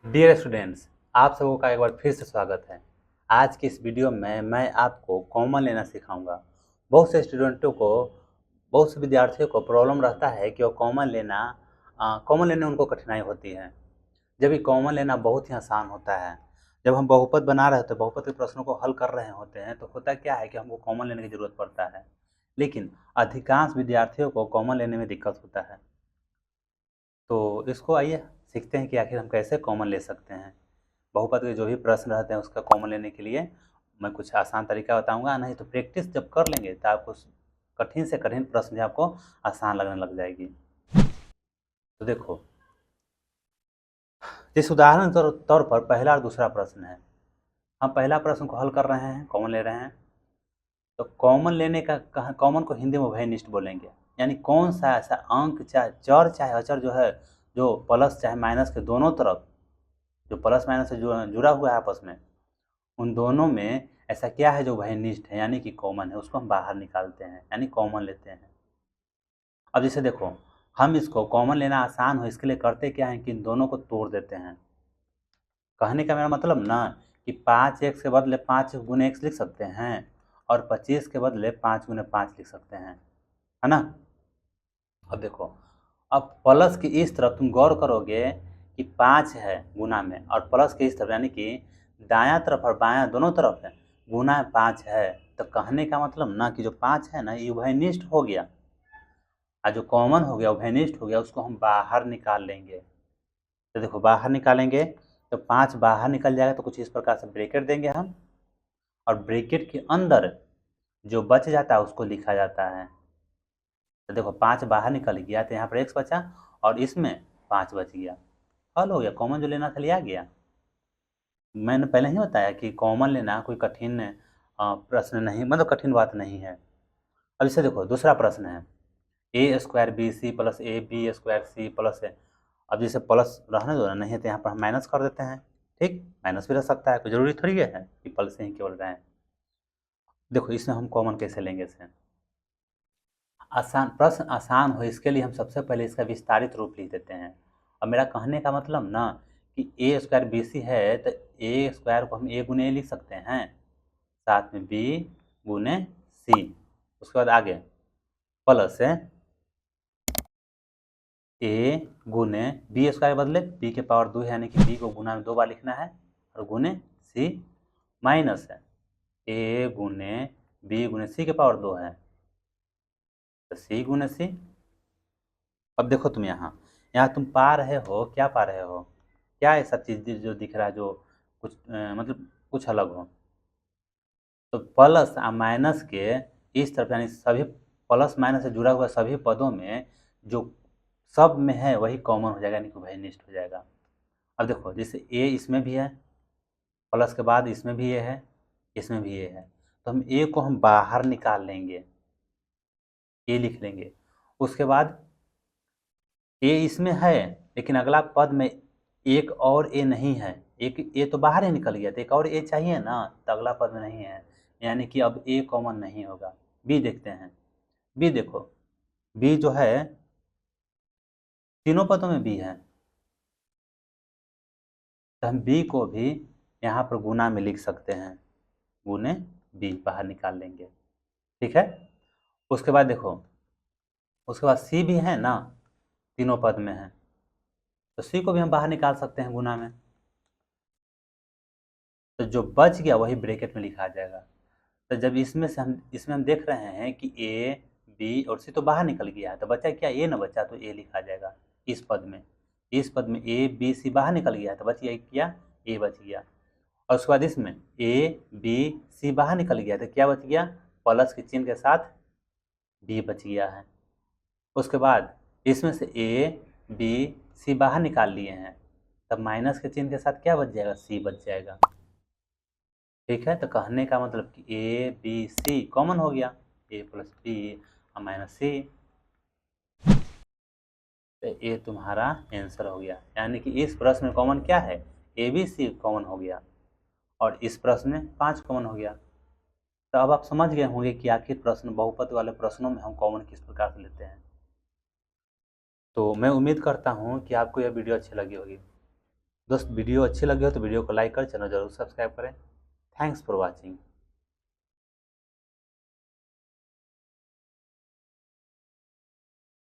Dear students, आप सबों का एक बार फिर से स्वागत है। आज की इस वीडियो में मैं आपको कॉमन लेना सिखाऊंगा। बहुत से स्टूडेंटों को, बहुत से विद्यार्थियों को प्रॉब्लम रहता है कि वो कॉमन लेने उनको कठिनाई होती है, जबकि कॉमन लेना बहुत ही आसान होता है। जब हम बहुपद बना रहे होते हैं, बहुपद के प्रश्नों को हल कर रहे होते हैं, तो होता क्या है कि हमको कॉमन लेने की ज़रूरत पड़ता है, लेकिन अधिकांश विद्यार्थियों को कॉमन लेने में दिक्कत होता है। तो इसको आइए सीखते हैं कि आखिर हम कैसे कॉमन ले सकते हैं। बहुपद के जो भी प्रश्न रहते हैं उसका कॉमन लेने के लिए मैं कुछ आसान तरीका बताऊंगा, नहीं तो प्रैक्टिस जब कर लेंगे तो आपको कठिन से कठिन प्रश्न भी आपको आसान लगने लग जाएगी। तो देखो, जिस उदाहरण के तौर पर पहला और दूसरा प्रश्न है, हम पहला प्रश्न को हल कर रहे हैं, कॉमन ले रहे हैं। तो कॉमन लेने का कॉमन को हिंदी में उभयनिष्ठ बोलेंगे, यानी कौन सा ऐसा अंक, चाहे चर चाहे अचर जो है, जो प्लस चाहे माइनस के दोनों तरफ, जो प्लस माइनस से जो जुड़ा हुआ है आपस में, उन दोनों में ऐसा क्या है जो उभयनिष्ठ है, यानी कि कॉमन है, उसको हम बाहर निकालते हैं, यानी कॉमन लेते हैं। अब जैसे देखो, हम इसको कॉमन लेना आसान हो इसके लिए करते क्या है कि इन दोनों को तोड़ देते हैं। कहने का मेरा मतलब ना कि 5x के बदले 5 गुने x लिख सकते हैं और 25 के बदले 5 गुने 5 लिख सकते हैं, है ना। अब देखो, अब प्लस की इस तरफ तुम गौर करोगे कि 5 है गुना में, और प्लस के इस तरफ यानी कि दायां तरफ और बायां दोनों तरफ है, गुना 5 है। तो कहने का मतलब ना कि जो 5 है ना, ये उभयनिष्ठ हो गया, और जो कॉमन हो गया, उभयनिष्ठ हो गया, उसको हम बाहर निकाल लेंगे। तो देखो, बाहर निकालेंगे तो 5 बाहर निकल जाएगा, तो कुछ इस प्रकार से ब्रैकेट देंगे हम, और ब्रैकेट के अंदर जो बच जाता है उसको लिखा जाता है। तो देखो, 5 बाहर निकल गया तो यहाँ पर x बचा, और इसमें 5 बच गया। हल हो गया, कॉमन जो लेना था लिया गया। मैंने पहले ही बताया कि कॉमन लेना कोई कठिन प्रश्न नहीं, मतलब कठिन बात नहीं है। अब इसे देखो, दूसरा प्रश्न है a² bc + ab² c + a। अब जैसे प्लस रहने दो ना, नहीं है तो यहाँ पर हम माइनस कर देते हैं। ठीक, माइनस भी रह सकता है, कोई जरूरी थोड़ी है कि प्लस से ही केवल रहें। देखो, इसमें हम कॉमन कैसे लेंगे इसे। आसान प्रश्न आसान हो इसके लिए हम सबसे पहले इसका विस्तारित रूप लिख देते हैं। अब मेरा कहने का मतलब ना कि a² bc है तो a² को हम a गुने ए लिख सकते हैं, साथ में b गुने c, उसके बाद आगे प्लस है a गुने b² के बदले b के पावर 2 है, यानी कि b को गुना में 2 बार लिखना है, और गुने c, माइनस है a गुने b गुने c के पावर 2 है, तो c गुने c। अब देखो, तुम यहाँ यहाँ तुम पा रहे हो, क्या पा रहे हो, क्या ऐसा चीज़ जो दिख रहा है जो कुछ मतलब कुछ अलग हो। तो प्लस और माइनस के इस तरफ, यानी सभी प्लस माइनस से जुड़ा हुआ सभी पदों में जो सब में है वही कॉमन हो जाएगा, यानी कि उभयनिष्ठ हो जाएगा। अब देखो, जैसे ए इसमें भी है, प्लस के बाद इसमें भी ए है, इसमें भी ए है, तो हम ए को हम बाहर निकाल लेंगे, ए लिख लेंगे। उसके बाद ए इसमें है, लेकिन अगला पद में एक और ए नहीं है, एक ए तो बाहर ही निकल गया, तो एक और ए चाहिए ना, तो अगला पद में नहीं है, यानी कि अब ए कॉमन नहीं होगा। बी देखते हैं, बी देखो, बी जो है तीनों पदों में बी है, तो हम बी को भी यहाँ पर गुना में लिख सकते हैं, गुने बी बाहर निकाल लेंगे। ठीक है, उसके बाद देखो, उसके बाद सी भी है ना, तीनों पद में है, तो सी को भी हम बाहर निकाल सकते हैं गुना में। तो जो बच गया वही ब्रैकेट में लिखा जाएगा। तो जब इसमें हम देख रहे हैं कि ए बी और सी तो बाहर निकल गया है, तो बचा क्या, ए ना बचा, तो ए लिखा जाएगा इस पद में। इस पद में ए बी सी बाहर निकल गया है, तो बच गया क्या, ए बच गया। और उसके बाद इसमें ए बी सी बाहर निकल गया, तो क्या बच गया, प्लस के चिन्ह के साथ बी बच गया है। उसके बाद इसमें से ए बी सी बाहर निकाल लिए हैं, तब माइनस के चिन्ह के साथ क्या बच जाएगा, सी बच जाएगा। ठीक है, तो कहने का मतलब कि ए बी सी कॉमन हो गया, ए प्लस बी और माइनस सी, तो ए तुम्हारा आंसर हो गया। यानी कि इस प्रश्न में कॉमन क्या है, ए बी सी कॉमन हो गया, और इस प्रश्न में 5 कॉमन हो गया। तो अब आप समझ गए होंगे कि आखिर प्रश्न बहुपद वाले प्रश्नों में हम कॉमन किस प्रकार से लेते हैं। तो मैं उम्मीद करता हूँ कि आपको यह वीडियो अच्छी लगी होगी। दोस्त वीडियो अच्छी लगी हो तो वीडियो को लाइक कर, चैनल जरूर सब्सक्राइब करें। Thanks for watching.